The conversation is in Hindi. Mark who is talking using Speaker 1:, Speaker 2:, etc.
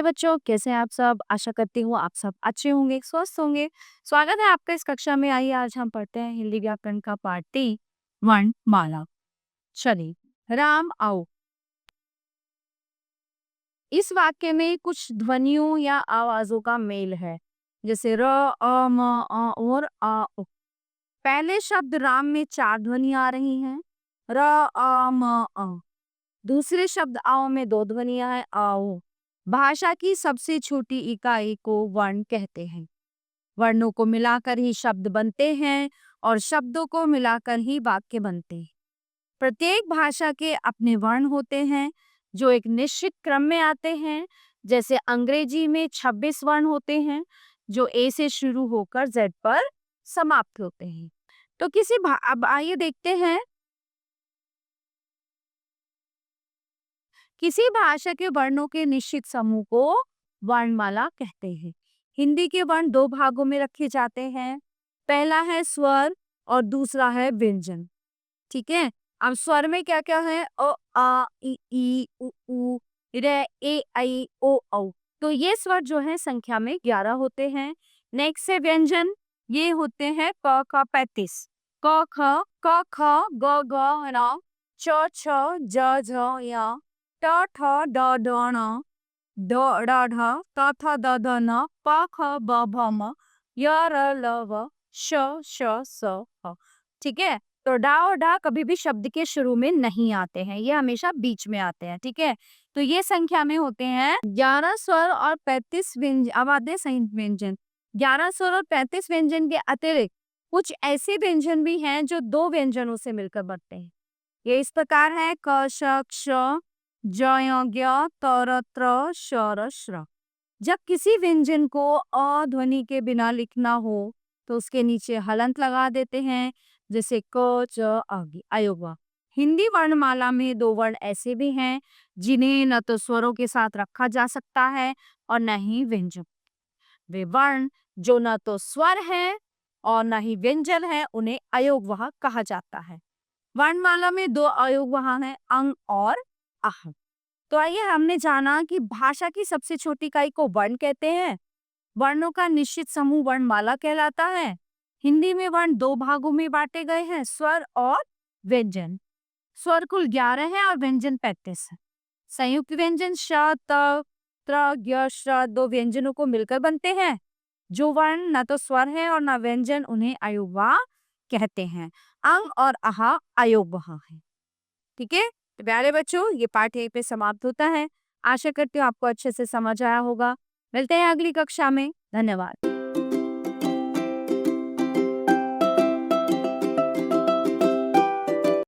Speaker 1: प्यारे बच्चों, कैसे हैं आप सब? आशा करती हूँ आप सब अच्छे होंगे, स्वस्थ होंगे। स्वागत है आपका इस कक्षा में। आइए आज हम पढ़ते हैं हिंदी व्याकरण का पाठ 3 वर्णमाला। चलिए, राम आओ। इस वाक्य में कुछ ध्वनियों या आवाजों का मेल है, जैसे र, अ, म, अ और आ, उ। पहले शब्द राम में 4 ध्वनि आ रही हैं, र, अ, म, अ। दूसरे शब्द आओ में 2 ध्वनियां हैं, आओ। भाषा की सबसे छोटी इकाई को वर्ण कहते हैं। वर्णों को मिलाकर ही शब्द बनते हैं और शब्दों को मिलाकर ही वाक्य बनते हैं। प्रत्येक भाषा के अपने वर्ण होते हैं जो एक निश्चित क्रम में आते हैं। जैसे अंग्रेजी में 26 वर्ण होते हैं जो ए से शुरू होकर जेड पर समाप्त होते हैं। तो अब आइए देखते हैं, किसी भाषा के वर्णों के निश्चित समूह को वर्णमाला कहते हैं। हिंदी के वर्ण 2 भागों में रखे जाते हैं। पहला है स्वर और दूसरा है व्यंजन। ठीक है। अब स्वर में क्या क्या है? अ, आ, ई, उ, रे, ए, ऐ, ओ, औ। तो ये स्वर जो है संख्या में 11 होते हैं। नेक्स्ट है व्यंजन। ये होते हैं क ख 35, क ख, ग ग र, च छ, ज झ य, ट ठ, ड ढ ण, ढ ढ ढ, त थ द ध न, प ख ब भ म, य र ल व, श स ह। ठीक है। तो डा और डा कभी भी शब्द के शुरू में नहीं आते हैं, ये हमेशा बीच में आते हैं। ठीक है। तो ये संख्या में होते हैं 11 स्वर और 35 व्यंजन। अब आते हैं संयुक्त व्यंजन। 11 स्वर और 35 व्यंजन के अतिरिक्त कुछ ऐसे व्यंजन भी हैं जो 2 व्यंजनों से मिलकर बनते हैं। ये इस प्रकार है: क श क्ष, ज य ज्ञ, त र त्र, श र श्र। जब किसी व्यंजन को अ ध्वनि के बिना लिखना हो तो उसके नीचे हलंत लगा देते हैं, जैसे क च आगे अयोगवा। हिंदी वर्णमाला में 2 वर्ण ऐसे भी हैं जिन्हें न तो स्वरों के साथ रखा जा सकता है और न ही व्यंजन। वे वर्ण जो न तो स्वर है और न ही व्यंजन है, उन्हें अयोगवाह कहा जाता है। वर्णमाला में 2 अयोगवाह हैं, अंग और आह। तो आइए, हमने जाना कि भाषा की सबसे छोटी इकाई को वर्ण कहते हैं। वर्णों का निश्चित समूह वर्णमाला कहलाता है। हिंदी में वर्ण 2 भागों में बांटे गए हैं, स्वर और व्यंजन। स्वर कुल 11 है और व्यंजन 35 है। संयुक्त व्यंजन श, त, त्र, ज्ञ, श्र 2 व्यंजनों को मिलकर बनते हैं। जो वर्ण न तो स्वर है और न व्यंजन, उन्हें अयोगवाह कहते हैं। अंग और आह अयोगवाह है। ठीक है। तो प्यारे बच्चों, ये पाठ यहीं पे समाप्त होता है। आशा करती हूँ आपको अच्छे से समझ आया होगा। मिलते हैं अगली कक्षा में। धन्यवाद।